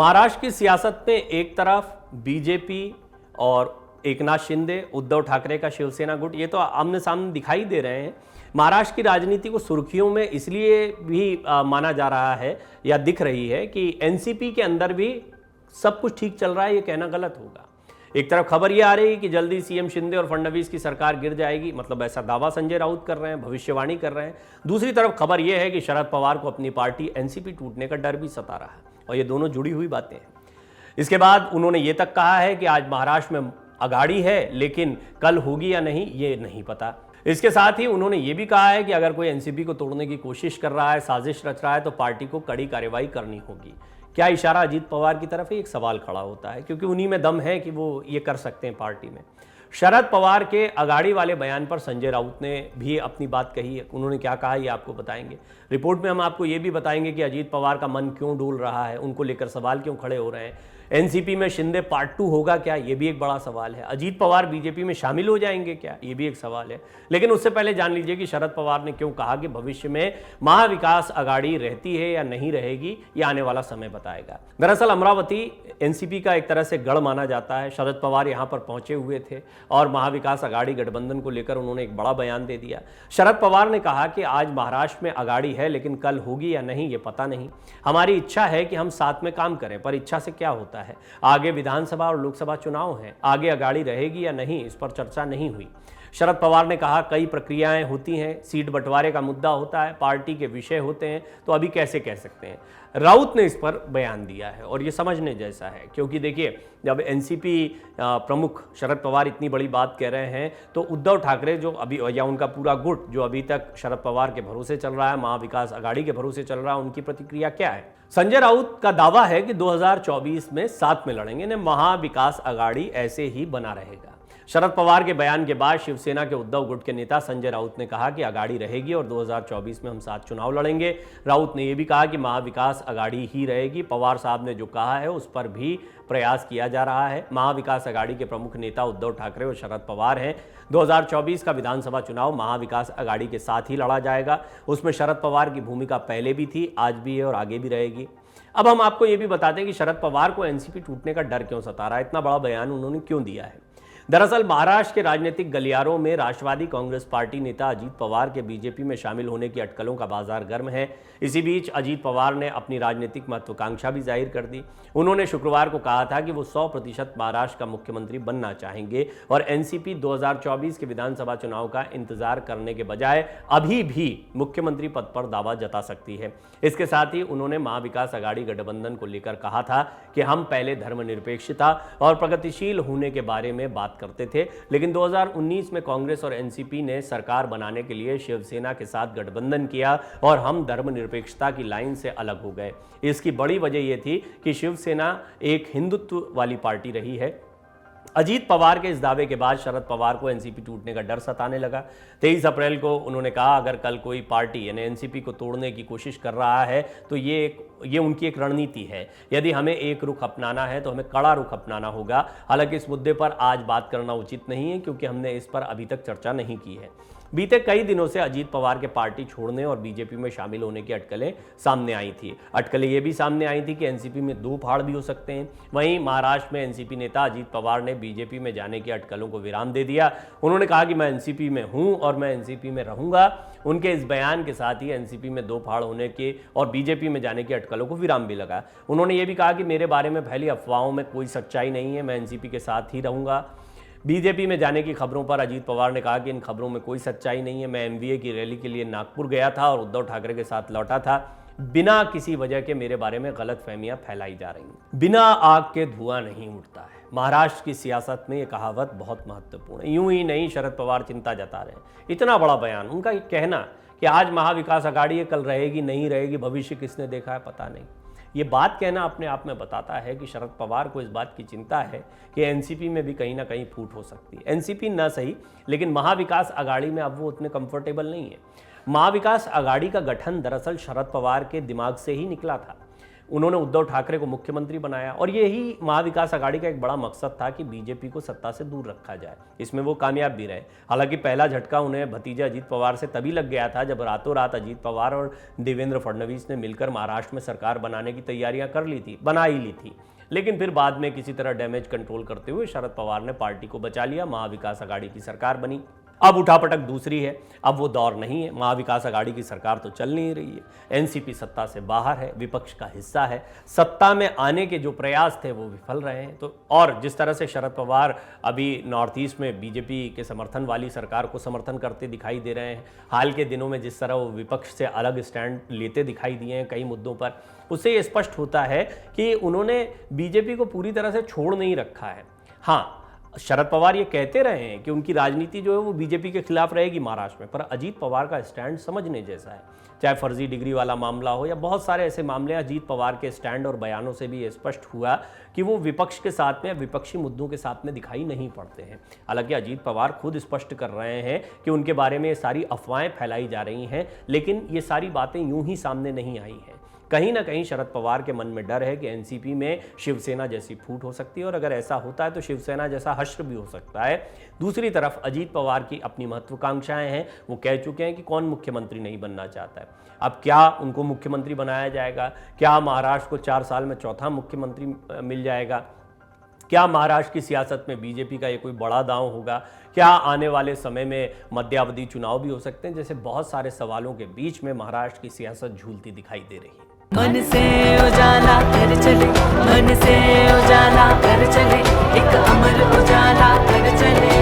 महाराष्ट्र की सियासत में एक तरफ बीजेपी और एकनाथ शिंदे, उद्धव ठाकरे का शिवसेना गुट, ये तो आमने सामने दिखाई दे रहे हैं। महाराष्ट्र की राजनीति को सुर्खियों में इसलिए भी माना जा रहा है या दिख रही है कि एनसीपी के अंदर भी सब कुछ ठीक चल रहा है, ये कहना गलत होगा। एक तरफ खबर ये आ रही है कि जल्दी सीएम शिंदे और फडणवीस की सरकार गिर जाएगी, मतलब ऐसा दावा संजय राउत कर रहे हैं, भविष्यवाणी कर रहे हैं। दूसरी तरफ खबर यह है कि शरद पवार को अपनी पार्टी एनसीपी टूटने का डर भी सता रहा है, और ये दोनों जुड़ी हुई बातें हैं। इसके बाद उन्होंने ये तक कहा है कि आज महाराष्ट्र में अगाड़ी है, लेकिन कल होगी या नहीं ये नहीं पता। इसके साथ ही उन्होंने ये भी कहा है कि अगर कोई एनसीपी को तोड़ने की कोशिश कर रहा है, साजिश रच रहा है, तो पार्टी को कड़ी कार्रवाई करनी होगी। क्या इशारा अजीत पवार की तरफ है? एक सवाल खड़ा होता है, क्योंकि उन्हीं में दम है कि वो ये कर सकते हैं पार्टी में। शरद पवार के अगाड़ी वाले बयान पर संजय राउत ने भी अपनी बात कही है। उन्होंने क्या कहा ये आपको बताएंगे। रिपोर्ट में हम आपको ये भी बताएंगे कि अजीत पवार का मन क्यों डोल रहा है, उनको लेकर सवाल क्यों खड़े हो रहे हैं। एनसीपी में शिंदे पार्ट 2 होगा क्या, ये भी एक बड़ा सवाल है। अजीत पवार बीजेपी में शामिल हो जाएंगे क्या, ये भी एक सवाल है। लेकिन उससे पहले जान लीजिए कि शरद पवार ने क्यों कहा कि भविष्य में महाविकास अघाड़ी रहती है या नहीं रहेगी, ये आने वाला समय बताएगा। दरअसल अमरावती एनसीपी का एक तरह से गढ़ माना जाता है। शरद पवार यहाँ पर पहुंचे हुए थे और महाविकास अघाड़ी गठबंधन को लेकर उन्होंने एक बड़ा बयान दे दिया। शरद पवार ने कहा कि आज महाराष्ट्र में अघाड़ी है, लेकिन कल होगी या नहीं ये पता नहीं। हमारी इच्छा है कि हम साथ में काम करें, पर इच्छा से क्या होता है। आगे विधानसभा और लोकसभा चुनाव हैं, आगे अघाड़ी रहेगी या नहीं इस पर चर्चा नहीं हुई। शरद पवार ने कहा कई प्रक्रियाएं होती हैं, सीट बंटवारे का मुद्दा होता है, पार्टी के विषय होते हैं, तो अभी कैसे कह सकते हैं। राउत ने इस पर बयान दिया है और ये समझने जैसा है, क्योंकि देखिए जब एनसीपी प्रमुख शरद पवार इतनी बड़ी बात कह रहे हैं, तो उद्धव ठाकरे जो अभी या उनका पूरा गुट जो अभी तक शरद पवार के भरोसे चल रहा है, महाविकास अघाड़ी के भरोसे चल रहा है, उनकी प्रतिक्रिया क्या है। संजय राउत का दावा है कि 2024 में साथ में लड़ेंगे, ने महाविकास अघाड़ी ऐसे ही बना रहेगा। शरद पवार के बयान के बाद शिवसेना के उद्धव गुट के नेता संजय राउत ने कहा कि अघाड़ी रहेगी और 2024 में हम साथ चुनाव लड़ेंगे। राउत ने यह भी कहा कि महाविकास अघाड़ी ही रहेगी। पवार साहब ने जो कहा है उस पर भी प्रयास किया जा रहा है। महाविकास अघाड़ी के प्रमुख नेता उद्धव ठाकरे और शरद पवार हैं। 2024 का विधानसभा चुनाव महाविकास अघाड़ी के साथ ही लड़ा जाएगा। उसमें शरद पवार की भूमिका पहले भी थी, आज भी है और आगे भी रहेगी। अब हम आपको यह भी बताते हैं कि शरद पवार को एनसीपी टूटने का डर क्यों सता रहा है, इतना बड़ा बयान उन्होंने क्यों दिया है। दरअसल महाराष्ट्र के राजनीतिक गलियारों में राष्ट्रवादी कांग्रेस पार्टी नेता अजीत पवार के बीजेपी में शामिल होने की अटकलों का बाजार गर्म है। इसी बीच अजीत पवार ने अपनी राजनीतिक महत्वाकांक्षा भी जाहिर कर दी। उन्होंने शुक्रवार को कहा था कि वो 100% महाराष्ट्र का मुख्यमंत्री बनना चाहेंगे और एनसीपी 2024 के विधानसभा चुनाव का इंतजार करने के बजाय अभी भी मुख्यमंत्री पद पर दावा जता सकती है। इसके साथ ही उन्होंने महाविकास अघाड़ी गठबंधन को लेकर कहा था कि हम पहले धर्मनिरपेक्षता और प्रगतिशील होने के बारे में बात करते थे, लेकिन 2019 में कांग्रेस और एनसीपी ने सरकार बनाने के लिए शिवसेना के साथ गठबंधन किया और हम धर्मनिरपेक्षता की लाइन से अलग हो गए। इसकी बड़ी वजह यह थी कि शिवसेना एक हिंदुत्व वाली पार्टी रही है। अजीत पवार के इस दावे के बाद शरद पवार को एनसीपी टूटने का डर सताने लगा। 23 अप्रैल को उन्होंने कहा अगर कल कोई पार्टी यानी एनसीपी को तोड़ने की कोशिश कर रहा है तो ये उनकी एक रणनीति है। यदि हमें एक रुख अपनाना है तो हमें कड़ा रुख अपनाना होगा। हालांकि इस मुद्दे पर आज बात करना उचित नहीं है, क्योंकि हमने इस पर अभी तक चर्चा नहीं की है। बीते कई दिनों से अजीत पवार के पार्टी छोड़ने और बीजेपी में शामिल होने की अटकलें सामने आई थी। अटकलें ये भी सामने आई थी कि एनसीपी में 2 फाड़ भी हो सकते हैं। वहीं महाराष्ट्र में एनसीपी नेता अजीत पवार ने बीजेपी में जाने की अटकलों को विराम दे दिया। उन्होंने कहा कि मैं एनसीपी में हूं और मैं एनसीपी में रहूंगा। उनके इस बयान के साथ ही एनसीपी में 2 फाड़ होने के और बीजेपी में जाने की अटकलों को विराम भी लगा। उन्होंने ये भी कहा कि मेरे बारे में फैली अफवाहों में कोई सच्चाई नहीं है, मैं एनसीपी के साथ ही रहूंगा। बीजेपी में जाने की खबरों पर अजीत पवार ने कहा कि इन खबरों में कोई सच्चाई नहीं है। मैं एमवीए की रैली के लिए नागपुर गया था और उद्धव ठाकरे के साथ लौटा था। बिना किसी वजह के मेरे बारे में गलतफहमियां फैलाई जा रही हैं। बिना आग के धुआं नहीं उठता है। महाराष्ट्र की सियासत में ये कहावत बहुत महत्वपूर्ण है। यूं ही नहीं शरद पवार चिंता जता रहे हैं। इतना बड़ा बयान, उनका ये कहना कि आज महाविकास अघाड़ी है, कल रहेगी नहीं रहेगी, भविष्य किसने देखा है पता नहीं। ये बात कहना अपने आप में बताता है कि शरद पवार को इस बात की चिंता है कि एनसीपी में भी कहीं ना कहीं फूट हो सकती है। एनसीपी ना सही, लेकिन महाविकास अघाड़ी में अब वो उतने कंफर्टेबल नहीं है। महाविकास अघाड़ी का गठन दरअसल शरद पवार के दिमाग से ही निकला था। उन्होंने उद्धव ठाकरे को मुख्यमंत्री बनाया और यही महाविकास आघाड़ी का एक बड़ा मकसद था कि बीजेपी को सत्ता से दूर रखा जाए। इसमें वो कामयाब भी रहे। हालांकि पहला झटका उन्हें भतीजे अजीत पवार से तभी लग गया था जब रातों रात अजीत पवार और देवेंद्र फडणवीस ने मिलकर महाराष्ट्र में सरकार बनाने की तैयारियां बना ही ली थी। लेकिन फिर बाद में किसी तरह डैमेज कंट्रोल करते हुए शरद पवार ने पार्टी को बचा लिया, महाविकास आघाड़ी की सरकार बनी। अब उठापटक दूसरी है, अब वो दौर नहीं है। महाविकास आघाड़ी की सरकार तो चल नहीं रही है, एनसीपी सत्ता से बाहर है, विपक्ष का हिस्सा है, सत्ता में आने के जो प्रयास थे वो विफल रहे हैं। तो और जिस तरह से शरद पवार अभी नॉर्थ ईस्ट में बीजेपी के समर्थन वाली सरकार को समर्थन करते दिखाई दे रहे हैं, हाल के दिनों में जिस तरह वो विपक्ष से अलग स्टैंड लेते दिखाई दिए हैं कई मुद्दों पर, उससे ये स्पष्ट होता है कि उन्होंने बीजेपी को पूरी तरह से छोड़ नहीं रखा है। हाँ, शरद पवार ये कहते रहे हैं कि उनकी राजनीति जो है वो बीजेपी के खिलाफ रहेगी महाराष्ट्र में, पर अजीत पवार का स्टैंड समझने जैसा है। चाहे फर्जी डिग्री वाला मामला हो या बहुत सारे ऐसे मामले, अजीत पवार के स्टैंड और बयानों से भी ये स्पष्ट हुआ कि वो विपक्ष के साथ में, विपक्षी मुद्दों के साथ में दिखाई नहीं पड़ते हैं। हालांकि अजीत पवार खुद स्पष्ट कर रहे हैं कि उनके बारे में ये सारी अफवाहें फैलाई जा रही हैं, लेकिन ये सारी बातें यूं ही सामने नहीं आई हैं। कहीं ना कहीं शरद पवार के मन में डर है कि एनसीपी में शिवसेना जैसी फूट हो सकती है और अगर ऐसा होता है तो शिवसेना जैसा हश्र भी हो सकता है। दूसरी तरफ अजीत पवार की अपनी महत्वाकांक्षाएं हैं, वो कह चुके हैं कि कौन मुख्यमंत्री नहीं बनना चाहता है। अब क्या उनको मुख्यमंत्री बनाया जाएगा? क्या महाराष्ट्र को 4 साल में चौथा मुख्यमंत्री मिल जाएगा? क्या महाराष्ट्र की सियासत में बीजेपी का ये कोई बड़ा दांव होगा? क्या आने वाले समय में मध्यावधि चुनाव भी हो सकते हैं? जैसे बहुत सारे सवालों के बीच में महाराष्ट्र की सियासत झूलती दिखाई दे रही है। मन से उजाला कर चले, मन से उजाला कर चले, एक अमर उजाला कर चले।